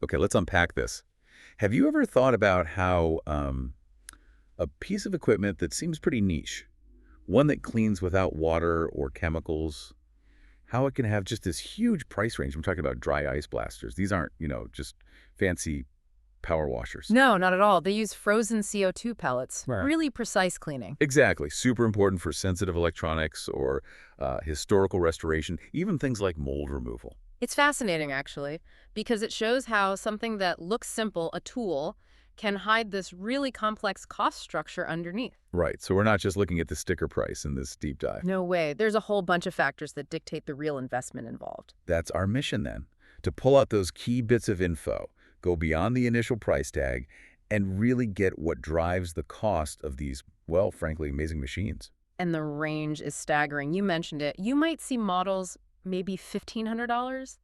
Okay, let's unpack this. Have you ever thought about how a piece of equipment that seems pretty niche, one that cleans without water or chemicals, how it can have just this huge price range? I'm talking about dry ice blasters. These aren't, just fancy power washers. No, not at all. They use frozen CO2 pellets. Right. Really precise cleaning. Exactly. Super important for sensitive electronics or historical restoration, even things like mold removal. It's fascinating, actually, because it shows how something that looks simple, a tool, can hide this really complex cost structure underneath. Right. So we're not just looking at the sticker price in this deep dive. No way. There's a whole bunch of factors that dictate the real investment involved. That's our mission then, to pull out those key bits of info, go beyond the initial price tag, and really get what drives the cost of these, well, frankly, amazing machines. And the range is staggering. You mentioned it. You might see models maybe $1,500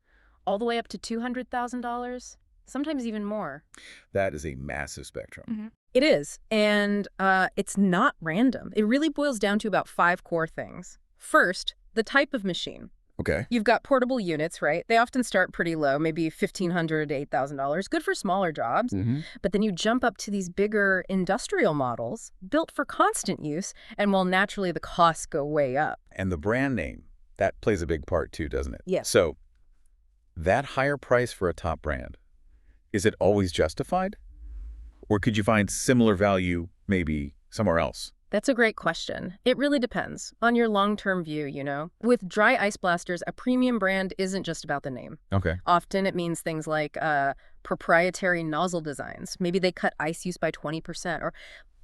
all the way up to $200,000, sometimes even more. That is a massive spectrum. It is, and it's not random. It really boils down to about 5 core things. First, the type of machine. Okay. You've got portable units, right? They often start pretty low, maybe $1,500 to $8,000. Good for smaller jobs. But then you jump up to these bigger industrial models built for constant use, and well, naturally the costs go way up. And the brand name, that plays a big part too, doesn't it? Yes. So that higher price for a top brand, is it always justified? Or could you find similar value maybe somewhere else? That's a great question. It really depends on your long-term view. With dry ice blasters, a premium brand isn't just about the name. Okay. Often it means things like proprietary nozzle designs. Maybe they cut ice use by 20%, or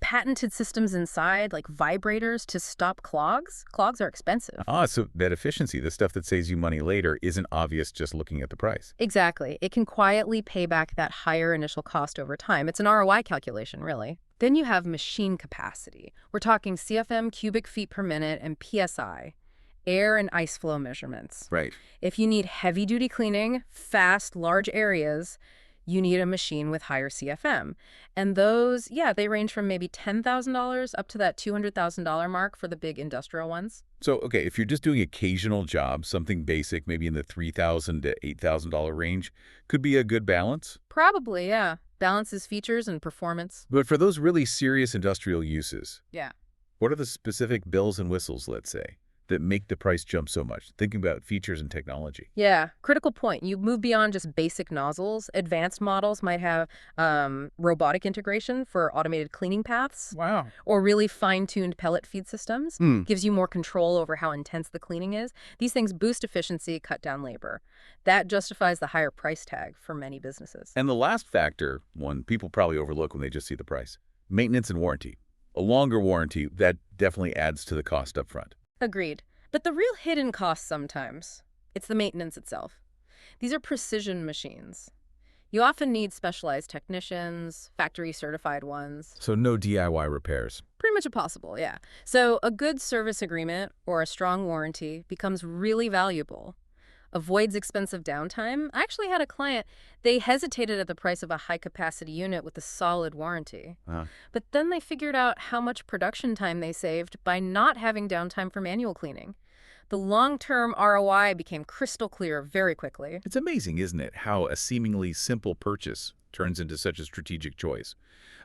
patented systems inside, like vibrators to stop clogs. Clogs are expensive. So that efficiency, the stuff that saves you money later, isn't obvious just looking at the price. Exactly. It can quietly pay back that higher initial cost over time. It's an ROI calculation, really. Then you have machine capacity. We're talking CFM, cubic feet per minute, and PSI, air and ice flow measurements. Right. If you need heavy-duty cleaning, fast, large areas, you need a machine with higher CFM. And those, they range from maybe $10,000 up to that $200,000 mark for the big industrial ones. So, okay, if you're just doing occasional jobs, something basic, maybe in the $3,000 to $8,000 range, could be a good balance. Probably, yeah. Balances features and performance. But for those really serious industrial uses, Yeah. what are the specific bells and whistles, let's say, that make the price jump so much? Thinking about features and technology. Yeah, critical point. You move beyond just basic nozzles. Advanced models might have robotic integration for automated cleaning paths. Wow. Or really fine-tuned pellet feed systems. Gives you more control over how intense the cleaning is. These things boost efficiency, cut down labor. That justifies the higher price tag for many businesses. And the last factor, one people probably overlook when they just see the price, maintenance and warranty. A longer warranty, that definitely adds to the cost up front. Agreed. But the real hidden cost sometimes, it's the maintenance itself. These are precision machines. You often need specialized technicians, factory-certified ones. So no DIY repairs. Pretty much impossible, yeah. So a good service agreement or a strong warranty becomes really valuable. Avoids expensive downtime. I actually had a client, they hesitated at the price of a high-capacity unit with a solid warranty. But then they figured out how much production time they saved by not having downtime for manual cleaning. The long-term ROI became crystal clear very quickly. It's amazing, isn't it, how a seemingly simple purchase turns into such a strategic choice.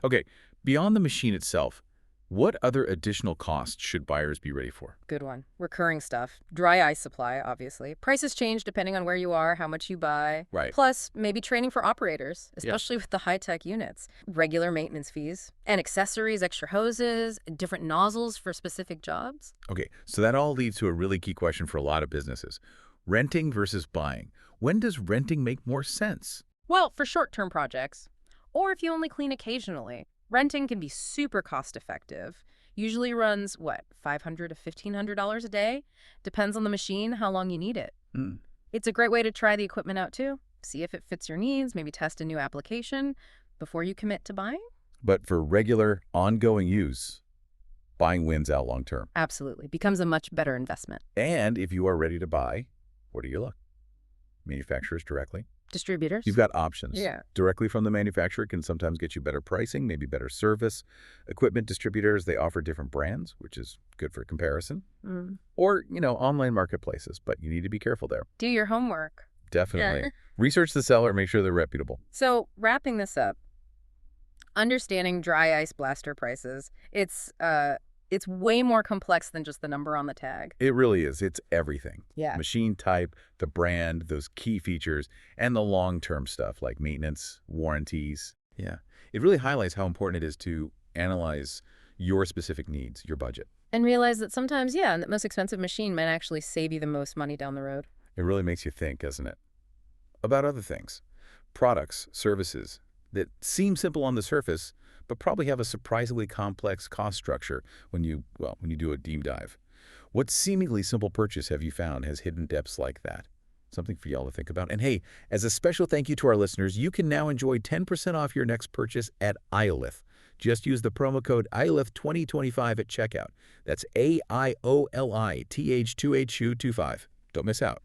Okay, beyond the machine itself, what other additional costs should buyers be ready for? Good one. Recurring stuff. Dry ice supply, obviously. Prices change depending on where you are, how much you buy. Right. Plus, maybe training for operators, especially with the high-tech units. Regular maintenance fees. And accessories, extra hoses, different nozzles for specific jobs. Okay, so that all leads to a really key question for a lot of businesses. Renting versus buying. When does renting make more sense? Well, for short-term projects. Or if you only clean occasionally. Renting can be super cost-effective. Usually runs, $500 to $1,500 a day? Depends on the machine, how long you need it. It's a great way to try the equipment out, too. See if it fits your needs, maybe test a new application before you commit to buying. But for regular, ongoing use, buying wins out long term. Absolutely. Becomes a much better investment. And if you are ready to buy, where do you look? Manufacturers directly? Distributors? You've got options. Yeah. Directly from the manufacturer can sometimes get you better pricing, maybe better service. Equipment distributors, they offer different brands, which is good for comparison. Or, online marketplaces, but you need to be careful there. Do your homework. Definitely. Yeah. Research the seller, make sure they're reputable. So wrapping this up, understanding dry ice blaster prices, it's way more complex than just the number on the tag. It really is. It's everything. Yeah. Machine type, the brand, those key features, and the long-term stuff like maintenance, warranties. Yeah. It really highlights how important it is to analyze your specific needs, your budget. And realize that sometimes, yeah, the most expensive machine might actually save you the most money down the road. It really makes you think, doesn't it? About other things. Products, services that seem simple on the surface, but probably have a surprisingly complex cost structure when you do a deep dive. What seemingly simple purchase have you found has hidden depths like that? Something for y'all to think about. And hey, as a special thank you to our listeners, you can now enjoy 10% off your next purchase at Iolith. Just use the promo code IOLITH2025 at checkout. That's AIOLITH2HU25. Don't miss out.